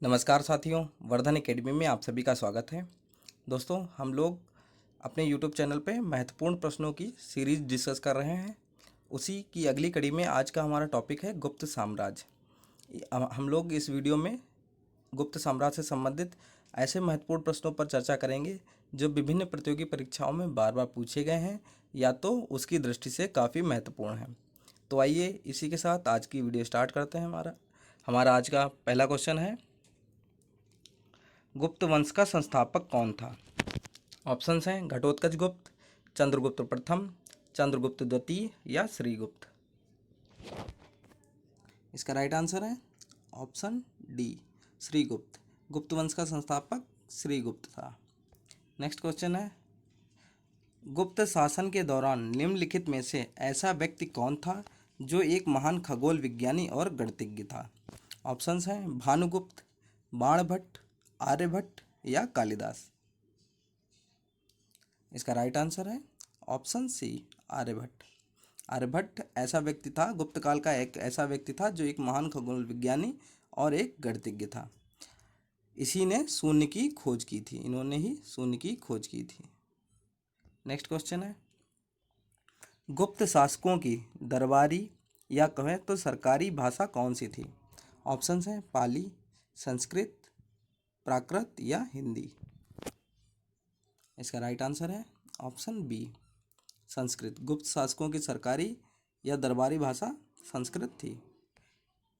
नमस्कार साथियों, वर्धन एकेडमी में आप सभी का स्वागत है। दोस्तों, हम लोग अपने यूट्यूब चैनल पे महत्वपूर्ण प्रश्नों की सीरीज डिस्कस कर रहे हैं। उसी की अगली कड़ी में आज का हमारा टॉपिक है गुप्त साम्राज्य। हम लोग इस वीडियो में गुप्त साम्राज्य से संबंधित ऐसे महत्वपूर्ण प्रश्नों पर चर्चा करेंगे जो विभिन्न प्रतियोगी परीक्षाओं में बार बार पूछे गए हैं या तो उसकी दृष्टि से काफ़ी महत्वपूर्ण हैं। तो आइए इसी के साथ आज की वीडियो स्टार्ट करते हैं। हमारा आज का पहला क्वेश्चन है, गुप्त वंश का संस्थापक कौन था? ऑप्शंस हैं घटोत्कच गुप्त, चंद्रगुप्त प्रथम, चंद्रगुप्त द्वितीय या श्रीगुप्त। इसका राइट आंसर है ऑप्शन डी, श्रीगुप्त। गुप्त वंश का संस्थापक श्रीगुप्त था। नेक्स्ट क्वेश्चन है, गुप्त शासन के दौरान निम्नलिखित में से ऐसा व्यक्ति कौन था जो एक महान खगोल विज्ञानी और गणितज्ञ था? ऑप्शंस हैं भानुगुप्त, बाणभट्ट, आर्यभट्ट या कालिदास। इसका राइट आंसर है ऑप्शन सी, आर्यभट्ट। आर्यभट्ट ऐसा व्यक्ति था, गुप्त काल का एक ऐसा व्यक्ति था जो एक महान खगोल विज्ञानी और एक गणितज्ञ था। इसी ने शून्य की खोज की थी, इन्होंने ही शून्य की खोज की थी। नेक्स्ट क्वेश्चन है, गुप्त शासकों की दरबारी या कहें तो सरकारी भाषा कौन सी थी? ऑप्शंस हैं पाली, संस्कृत, प्राकृत या हिंदी। इसका राइट आंसर है ऑप्शन बी, संस्कृत। गुप्त शासकों की सरकारी या दरबारी भाषा संस्कृत थी।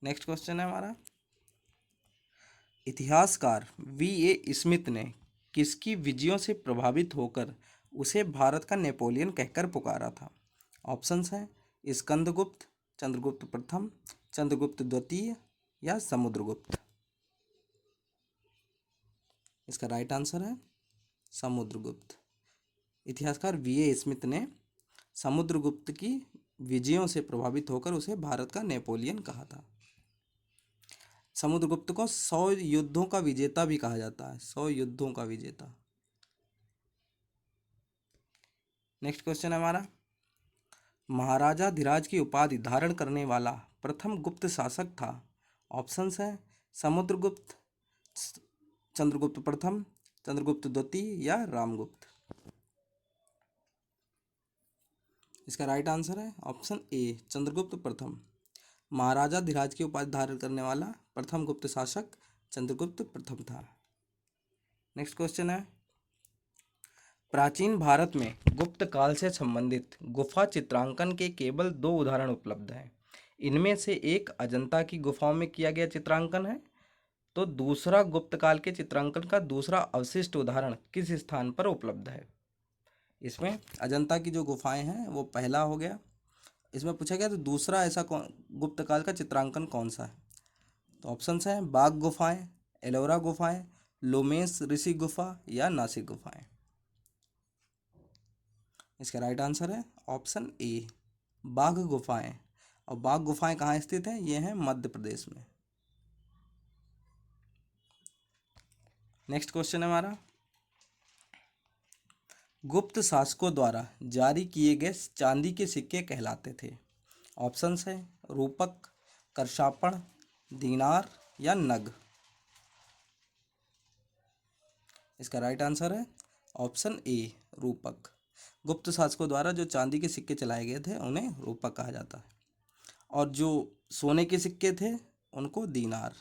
नेक्स्ट क्वेश्चन है हमारा, इतिहासकार वी.ए. स्मिथ ने किसकी विजयों से प्रभावित होकर उसे भारत का नेपोलियन कहकर पुकारा था? ऑप्शंस हैं स्कंदगुप्त, चंद्रगुप्त प्रथम, चंद्रगुप्त द्वितीय या समुद्रगुप्त। इसका राइट आंसर है समुद्रगुप्त। इतिहासकार वी.ए. स्मिथ ने समुद्रगुप्त की विजयों से प्रभावित होकर उसे भारत का नेपोलियन कहा था। समुद्रगुप्त को 100 युद्धों का विजेता भी कहा जाता है, 100 युद्धों का विजेता। नेक्स्ट क्वेश्चन है हमारा, महाराजा धीराज की उपाधि धारण करने वाला प्रथम गुप्त शासक था? ऑप्शंस हैं समुद्रगुप्त, चंद्रगुप्त प्रथम, चंद्रगुप्त द्वितीय या रामगुप्त। इसका राइट आंसर है ऑप्शन ए, चंद्रगुप्त प्रथम। महाराजा धीराज की उपाधि धारण करने वाला प्रथम गुप्त शासक चंद्रगुप्त प्रथम था। नेक्स्ट क्वेश्चन है, प्राचीन भारत में गुप्त काल से संबंधित गुफा चित्रांकन के केवल 2 उदाहरण उपलब्ध हैं। इनमें से एक अजंता की गुफाओं में किया गया चित्रांकन है, तो दूसरा गुप्त काल के चित्रांकन का दूसरा अवशिष्ट उदाहरण किस स्थान पर उपलब्ध है? इसमें अजंता की जो गुफाएं हैं वो पहला हो गया। इसमें पूछा गया तो दूसरा ऐसा गुप्त काल का चित्रांकन कौन सा है? तो ऑप्शंस हैं बाघ गुफाएं, एलोरा गुफाएं, लोमेश ऋषि गुफा या नासिक गुफाएं। इसका राइट आंसर है ऑप्शन ए, बाघ गुफाएं। और बाघ गुफाएं कहाँ स्थित हैं? ये हैं मध्य प्रदेश में। नेक्स्ट क्वेश्चन है हमारा, गुप्त शासकों द्वारा जारी किए गए चांदी के सिक्के कहलाते थे? ऑप्शंस हैं रूपक, करशापण, दीनार या नग। इसका राइट आंसर है ऑप्शन ए, रूपक। गुप्त शासकों द्वारा जो चांदी के सिक्के चलाए गए थे उन्हें रूपक कहा जाता है, और जो सोने के सिक्के थे उनको दीनार।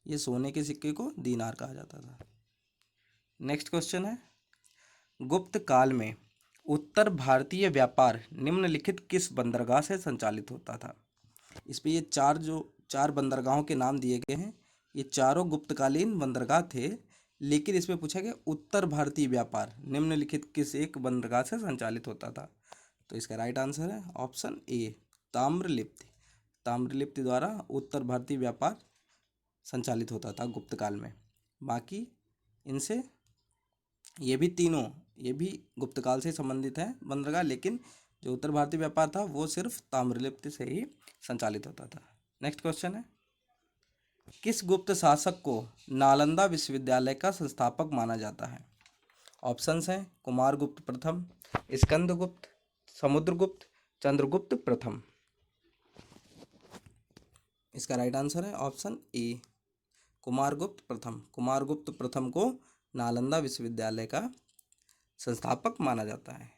ये सोने के सिक्के को दीनार कहा जाता था। नेक्स्ट क्वेश्चन है, गुप्त काल में उत्तर भारतीय व्यापार निम्नलिखित किस बंदरगाह से संचालित होता था? इस पे ये चार बंदरगाहों के नाम दिए गए हैं। ये चारों गुप्तकालीन बंदरगाह थे, लेकिन इसमें पूछा गया उत्तर भारतीय व्यापार निम्नलिखित किस एक बंदरगाह से संचालित होता था? तो इसका राइट आंसर है ऑप्शन ए, ताम्रलिप्ति। ताम्रलिप्ति द्वारा उत्तर भारतीय व्यापार संचालित होता था गुप्त काल में। बाकी इनसे ये भी गुप्त काल से संबंधित है बंदरगाह, लेकिन जो उत्तर भारतीय व्यापार था वो सिर्फ ताम्रलिप्ति से ही संचालित होता था। नेक्स्ट क्वेश्चन है, किस गुप्त शासक को नालंदा विश्वविद्यालय का संस्थापक माना जाता है? ऑप्शंस हैं कुमारगुप्त प्रथम, स्कंदगुप्त, समुद्रगुप्त, चंद्रगुप्त प्रथम। इसका राइट आंसर है ऑप्शन ए, कुमारगुप्त प्रथम। कुमारगुप्त प्रथम को नालंदा विश्वविद्यालय का संस्थापक माना जाता है।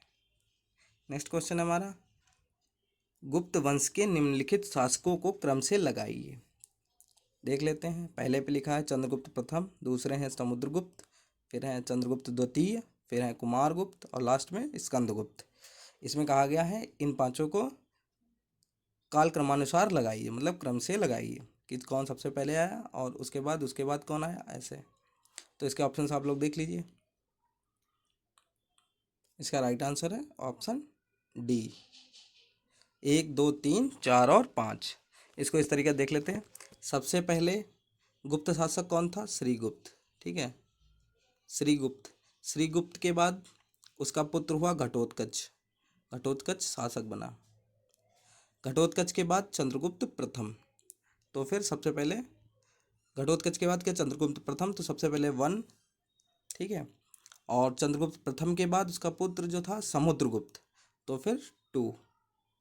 नेक्स्ट क्वेश्चन है हमारा, गुप्त वंश के निम्नलिखित शासकों को क्रम से लगाइए। देख लेते हैं। पहले पे लिखा है चंद्रगुप्त प्रथम, दूसरे हैं समुद्रगुप्त, फिर हैं चंद्रगुप्त द्वितीय, फिर हैं कुमारगुप्त और लास्ट में स्कंदगुप्त। इसमें कहा गया है इन पांचों को काल क्रमानुसार लगाइए, मतलब क्रम से लगाइए कि कौन सबसे पहले आया और उसके बाद कौन आया, ऐसे। तो इसके ऑप्शन आप लोग देख लीजिए। इसका राइट आंसर है ऑप्शन डी, 1 2 3 4 और 5। इसको इस तरीके देख लेते हैं। सबसे पहले गुप्त शासक कौन था, श्रीगुप्त, ठीक है, श्रीगुप्त। श्रीगुप्त के बाद उसका पुत्र हुआ घटोत्कच, घटोत्कच शासक बना। घटोत्कच के बाद चंद्रगुप्त प्रथम। तो फिर सबसे पहले घटोत्कच के बाद क्या, चंद्रगुप्त प्रथम, तो सबसे पहले 1, ठीक है, और चंद्रगुप्त प्रथम के बाद उसका पुत्र जो था समुद्रगुप्त, तो फिर 2,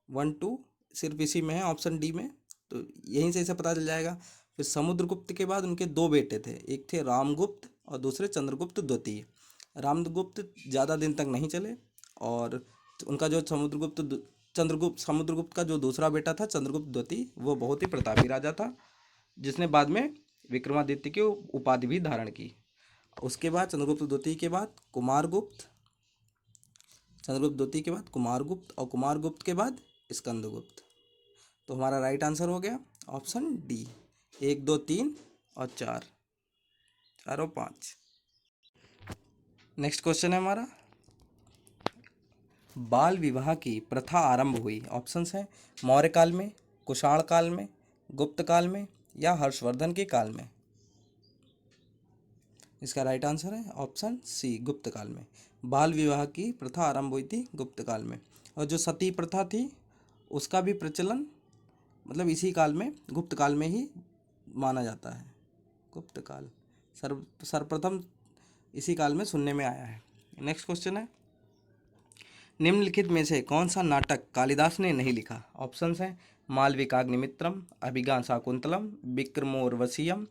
1 2 सिर्फ इसी में है ऑप्शन डी में, तो यहीं से इसे पता चल जाएगा। फिर समुद्रगुप्त के बाद उनके 2 बेटे थे, एक थे रामगुप्त और दूसरे चंद्रगुप्त द्वितीय। रामगुप्त ज़्यादा दिन तक नहीं चले और उनका जो समुद्रगुप्त का जो दूसरा बेटा था चंद्रगुप्त द्वितीय, वो बहुत ही प्रतापी राजा था, जिसने बाद में विक्रमादित्य की उपाधि भी धारण की। उसके बाद चंद्रगुप्त द्वितीय के बाद कुमारगुप्त, चंद्रगुप्त द्वितीय के बाद कुमारगुप्त और कुमारगुप्त के बाद स्कंदगुप्त। तो हमारा राइट आंसर हो गया ऑप्शन डी, 1 2 3 और 4, 4 और 5। नेक्स्ट क्वेश्चन है हमारा, बाल विवाह की प्रथा आरंभ हुई। ऑप्शंस हैं मौर्य काल में, कुषाण काल में, गुप्त काल में या हर्षवर्धन के काल में। इसका राइट आंसर है ऑप्शन सी, गुप्त काल में। बाल विवाह की प्रथा आरंभ हुई थी गुप्त काल में। और जो सती प्रथा थी उसका भी प्रचलन मतलब इसी काल में, गुप्त काल में ही माना जाता है। गुप्त काल सर्वप्रथम इसी काल में सुनने में आया है। नेक्स्ट क्वेश्चन है, निम्नलिखित में से कौन सा नाटक कालिदास ने नहीं लिखा। ऑप्शंस हैं मालविकाग्निमित्रम, अभिज्ञान शाकुंतलम, विक्रमोर्वशीयम,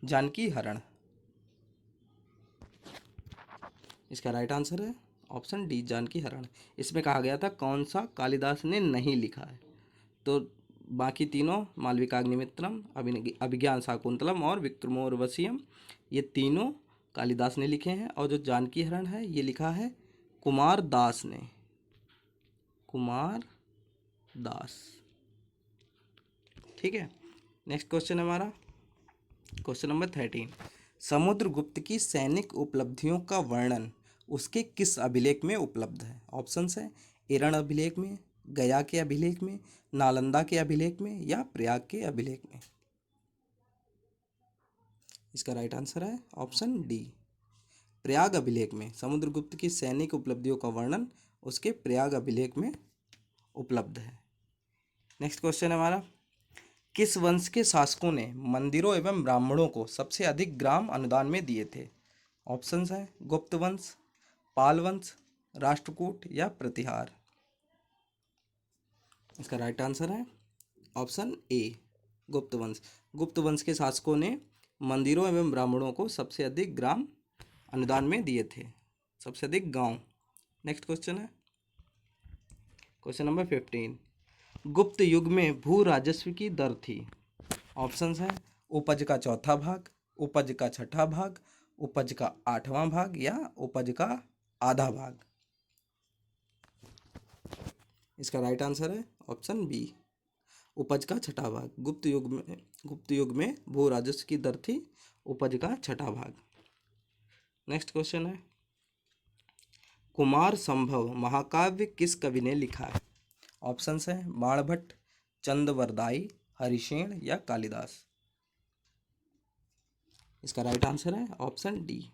जानकी हरण। इसका राइट आंसर है ऑप्शन डी, जानकी हरण। इसमें कहा गया था कौन सा कालिदास ने नहीं लिखा है, तो बाकी तीनों मालविकाग्निमित्रम, अभिज्ञान शाकुंतलम और विक्रमोर्वशीयम, ये तीनों कालिदास ने लिखे हैं। और जो जानकी हरण है ये लिखा है कुमार दास ने, कुमार दास, ठीक है। नेक्स्ट क्वेश्चन है हमारा क्वेश्चन नंबर 13, समुद्रगुप्त की सैनिक उपलब्धियों का वर्णन उसके किस अभिलेख में उपलब्ध है। ऑप्शंस है एरण अभिलेख में, गया के अभिलेख में, नालंदा के अभिलेख में या प्रयाग के अभिलेख में। इसका राइट आंसर है ऑप्शन डी, प्रयाग अभिलेख में। समुद्रगुप्त की सैनिक उपलब्धियों का वर्णन उसके प्रयाग अभिलेख में उपलब्ध है। नेक्स्ट क्वेश्चन है हमारा, किस वंश के शासकों ने मंदिरों एवं ब्राह्मणों को सबसे अधिक ग्राम अनुदान में दिए थे। ऑप्शंस हैं गुप्त वंश, पाल वंश, राष्ट्रकूट या प्रतिहार। इसका राइट आंसर है ऑप्शन ए, गुप्त वंश। गुप्त वंश के शासकों ने मंदिरों एवं ब्राह्मणों को सबसे अधिक ग्राम अनुदान में दिए थे, सबसे अधिक गांव। नेक्स्ट क्वेश्चन है क्वेश्चन नंबर 15, गुप्त युग में भू राजस्व की दर थी। ऑप्शंस हैं उपज का चौथा भाग, उपज का छठा भाग, उपज का 8वां भाग या उपज का आधा भाग। इसका राइट आंसर है ऑप्शन बी, उपज का छठा भाग। गुप्त युग में भू राजस्व की दर थी उपज का छठा भाग। नेक्स्ट क्वेश्चन है, कुमार संभव महाकाव्य किस कवि ने लिखा है। ऑप्शंस हैं बाणभट्ट, चंदवरदाई, हरिशेन या कालिदास। इसका राइट आंसर है ऑप्शन डी,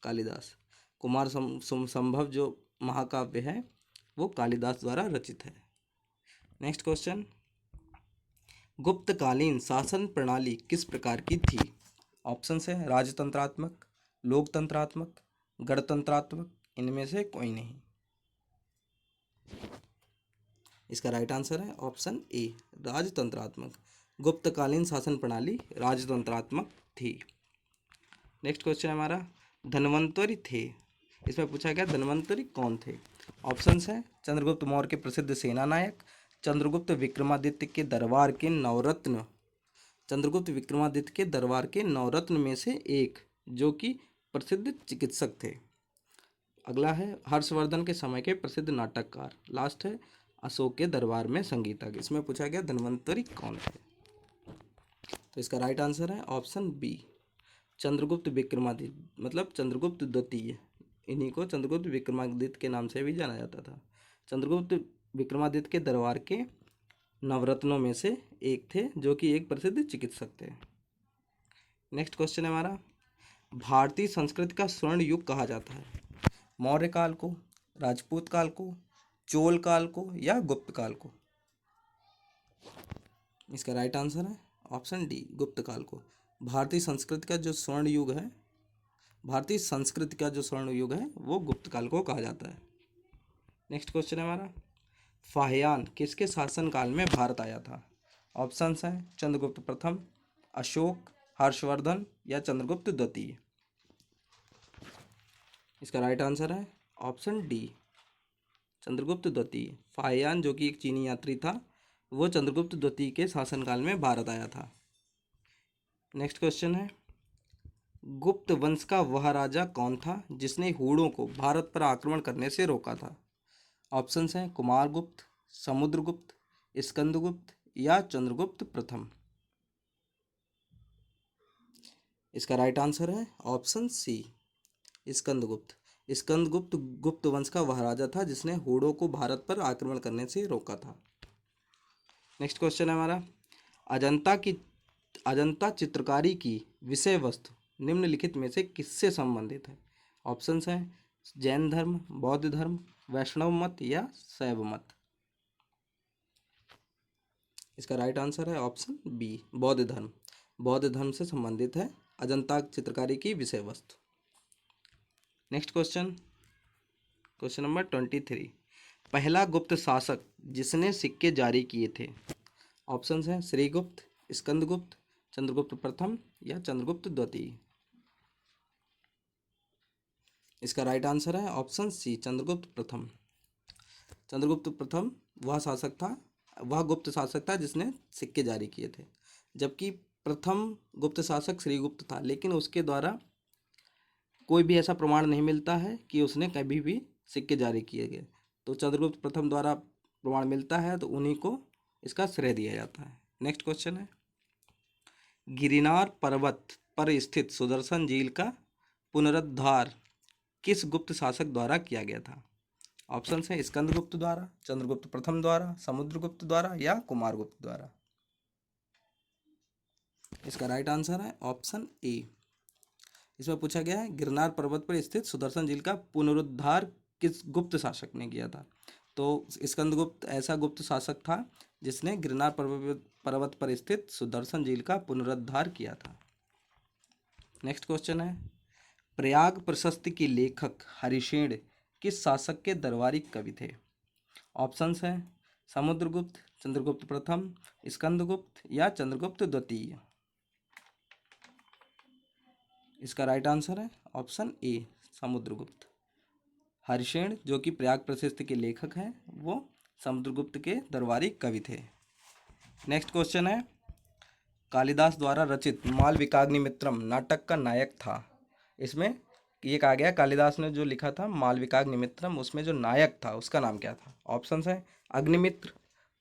कालिदास। कुमार संभव जो महाकाव्य है वो कालिदास द्वारा रचित है। नेक्स्ट क्वेश्चन, गुप्तकालीन शासन प्रणाली किस प्रकार की थी। ऑप्शंस है राजतंत्रात्मक, लोकतंत्रात्मक, गणतंत्रात्मक, इनमें से कोई नहीं। इसका राइट आंसर है ऑप्शन ए, राजतंत्रात्मक। गुप्तकालीन शासन प्रणाली राजतंत्रात्मक थी। नेक्स्ट क्वेश्चन है हमारा, धन्वंतरि थे, इसमें पूछा गया धन्वंतरि कौन थे। ऑप्शंस है चंद्रगुप्त मौर्य के प्रसिद्ध सेना नायक, चंद्रगुप्त विक्रमादित्य के दरबार के नवरत्न, चंद्रगुप्त विक्रमादित्य के दरबार के नवरत्न में से एक, जो कि प्रसिद्ध चिकित्सक थे। अगला है हर्षवर्धन के समय के प्रसिद्ध नाटककार। लास्ट है अशोक के दरबार में संगीतज्ञ। इसमें पूछा गया धन्वंतरि कौन थे। तो इसका राइट आंसर है ऑप्शन बी, चंद्रगुप्त विक्रमादित्य, मतलब चंद्रगुप्त द्वितीय। इन्हीं को चंद्रगुप्त विक्रमादित्य के नाम से भी जाना जाता था। चंद्रगुप्त विक्रमादित्य के दरबार के नवरत्नों में से एक थे, जो कि एक प्रसिद्ध चिकित्सक थे। नेक्स्ट क्वेश्चन है हमारा, भारतीय संस्कृति का स्वर्ण युग कहा जाता है। मौर्य काल को, राजपूत काल को, चोल काल को या गुप्त काल को। इसका राइट आंसर है ऑप्शन डी, गुप्त काल को। भारतीय संस्कृति का जो स्वर्ण युग है, भारतीय संस्कृति का जो स्वर्ण युग है वो गुप्त काल को कहा जाता है। नेक्स्ट क्वेश्चन है हमारा, फाहियान किसके शासनकाल में भारत आया था। ऑप्शंस हैं चंद्रगुप्त प्रथम, अशोक, हर्षवर्धन या चंद्रगुप्त द्वितीय। इसका राइट आंसर है ऑप्शन डी, चंद्रगुप्त द्वितीय। फाहियान जो कि एक चीनी यात्री था, वो चंद्रगुप्त द्वितीय के शासनकाल में भारत आया था। नेक्स्ट क्वेश्चन है, गुप्त वंश का वह राजा कौन था जिसने हूणों को भारत पर आक्रमण करने से रोका था। ऑप्शंस हैं कुमारगुप्त, समुद्रगुप्त, स्कंदगुप्त या चंद्रगुप्त प्रथम। इसका राइट आंसर है ऑप्शन सी, स्कंदगुप्त। स्कंदगुप्त गुप्त वंश का वह राजा था जिसने हूणों को भारत पर आक्रमण करने से रोका था। नेक्स्ट क्वेश्चन है हमारा, अजंता चित्रकारी की विषय वस्तु निम्नलिखित में से किससे संबंधित है। ऑप्शंस हैं जैन धर्म, बौद्ध धर्म, वैष्णव मत या शैव मत। इसका राइट आंसर है ऑप्शन बी, बौद्ध धर्म। बौद्ध धर्म से संबंधित है अजंता चित्रकारी की विषय वस्तु। नेक्स्ट क्वेश्चन, क्वेश्चन नंबर 23, पहला गुप्त शासक जिसने सिक्के जारी किए थे। ऑप्शंस हैं श्रीगुप्त, स्कंदगुप्त, चंद्रगुप्त प्रथम या चंद्रगुप्त द्वितीय। इसका राइट आंसर है ऑप्शन सी, चंद्रगुप्त प्रथम। चंद्रगुप्त प्रथम वह शासक था, वह गुप्त शासक था जिसने सिक्के जारी किए थे, जबकि प्रथम गुप्त शासक श्रीगुप्त था, लेकिन उसके द्वारा कोई भी ऐसा प्रमाण नहीं मिलता है कि उसने कभी भी सिक्के जारी किए गए। तो चंद्रगुप्त प्रथम द्वारा प्रमाण मिलता है, तो उन्हीं को इसका श्रेय दिया जाता है। नेक्स्ट क्वेश्चन है, गिरनार पर्वत पर स्थित सुदर्शन झील का पुनरुद्धार किस गुप्त शासक द्वारा किया गया था। ऑप्शन है स्कंदगुप्त द्वारा, चंद्रगुप्त प्रथम द्वारा, समुद्रगुप्त द्वारा या कुमारगुप्त द्वारा। इसका राइट आंसर है ऑप्शन ए। इसमें पूछा गया है गिरनार पर्वत पर स्थित सुदर्शन झील का पुनरुद्धार किस गुप्त शासक ने किया था। तो स्कंदगुप्त ऐसा गुप्त शासक था जिसने गिरनार पर्वत पर स्थित सुदर्शन झील का पुनरुद्धार किया था। नेक्स्ट क्वेश्चन है, प्रयाग प्रशस्ति के लेखक हरिशेन किस शासक के दरबारी कवि थे। ऑप्शंस हैं समुद्रगुप्त, चंद्रगुप्त प्रथम, स्कंदगुप्त या चंद्रगुप्त द्वितीय। इसका राइट आंसर है ऑप्शन ए, समुद्रगुप्त। हरिशेन जो कि प्रयाग प्रशस्ति के लेखक हैं, वो समुद्रगुप्त के दरबारी कवि थे। नेक्स्ट क्वेश्चन है, कालिदास द्वारा रचित मालविकाग्निमित्रम नाटक का नायक था। इसमें ये कहा गया कालिदास ने जो लिखा था मालविकाग्निमित्रम, उसमें जो नायक था उसका नाम क्या था। ऑप्शंस हैं अग्निमित्र,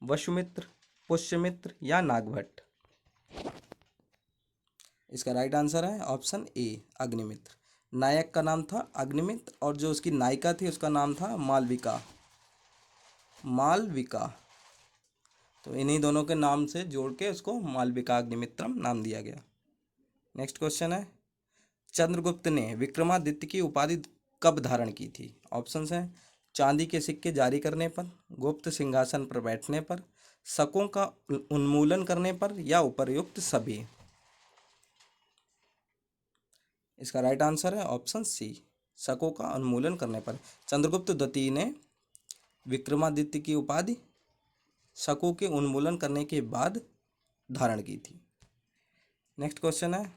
वसुमित्र, पुष्यमित्र या नागभट्ट। इसका राइट आंसर है ऑप्शन ए, अग्निमित्र। नायक का नाम था अग्निमित्र और जो उसकी नायिका थी उसका नाम था मालविका। मालविका, तो इन्हीं दोनों के नाम से जोड़ के उसको मालविकाग्निमित्रम नाम दिया गया। नेक्स्ट क्वेश्चन है, चंद्रगुप्त ने विक्रमादित्य की उपाधि कब धारण की थी। ऑप्शंस हैं चांदी के सिक्के जारी करने पर, गुप्त सिंहासन पर बैठने पर, शकों का उन्मूलन करने पर या उपर्युक्त सभी। इसका राइट आंसर है ऑप्शन सी, शकों का उन्मूलन करने पर। चंद्रगुप्त द्वितीय ने विक्रमादित्य की उपाधि शकों के उन्मूलन करने के बाद धारण की थी। नेक्स्ट क्वेश्चन है,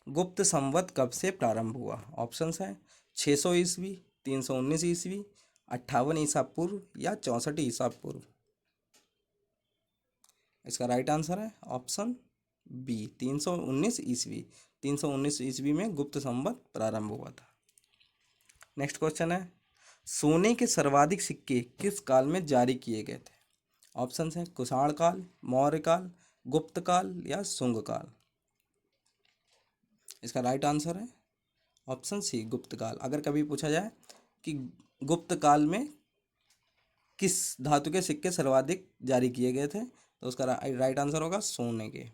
गुप्त संवत कब से प्रारंभ हुआ? ऑप्शंस है 600 ईस्वी, 319 ईस्वी, 58 ईसा पूर्व या 64 ईसा पूर्व। इसका राइट आंसर है ऑप्शन बी 319 ईस्वी। 319 ईस्वी में गुप्त संवत प्रारंभ हुआ था। नेक्स्ट क्वेश्चन है, सोने के सर्वाधिक सिक्के किस काल में जारी किए गए थे? ऑप्शंस हैं कुषाण काल, मौर्य काल, गुप्त काल या शुंग काल। इसका राइट आंसर है ऑप्शन सी गुप्त काल। अगर कभी पूछा जाए कि गुप्त काल में किस धातु के सिक्के सर्वाधिक जारी किए गए थे, तो उसका राइट आंसर होगा सोने के।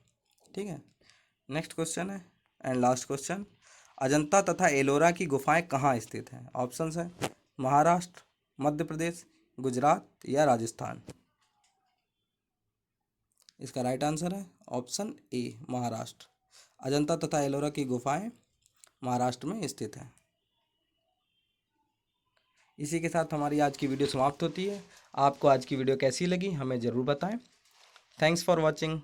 ठीक है, नेक्स्ट क्वेश्चन है एंड लास्ट क्वेश्चन, अजंता तथा एलोरा की गुफाएं कहाँ स्थित हैं? ऑप्शंस है महाराष्ट्र, मध्य प्रदेश, गुजरात या राजस्थान। इसका राइट आंसर है ऑप्शन ए महाराष्ट्र। अजंता तथा एलोरा की गुफाएं महाराष्ट्र में स्थित हैं। इसी के साथ हमारी आज की वीडियो समाप्त होती है। आपको आज की वीडियो कैसी लगी हमें ज़रूर बताएं। Thanks for watching.